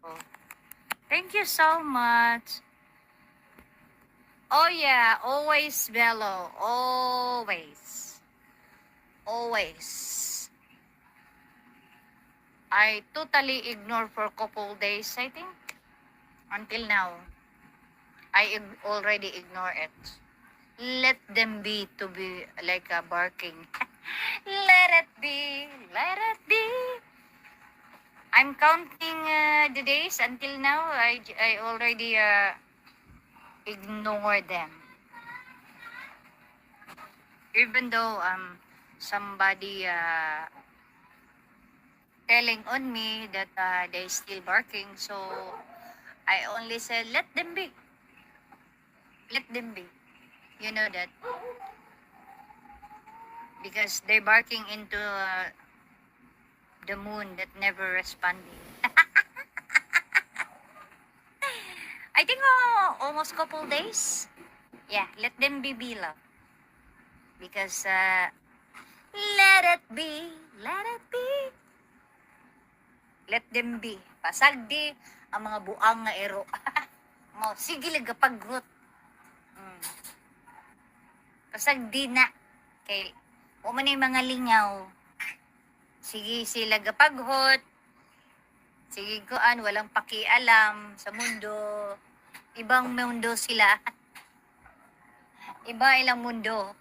Oh, thank you so much. Oh yeah, always Bello. Always. Always. I totally ignore for a couple days, I think. Until now. Already ignore it. Let them be to be like a barking. Let it be. Let it be. I'm counting the days until now. I already ignore them. Even though somebody telling on me that they still barking, so I only said let them be. Let them be. You know that because they're barking into the moon that never responding. I think almost couple days. Yeah, let them be Bila. Because let it be, let it be. Let them be. Pasag di ang mga buang nga ero. Mo sige lagapagrot. Pasag di na kay o man yung mga lingaw. Sige sila gapaghot. Sige kuan walang pakialam sa mundo. Ibang mundo sila. Iba ilang mundo.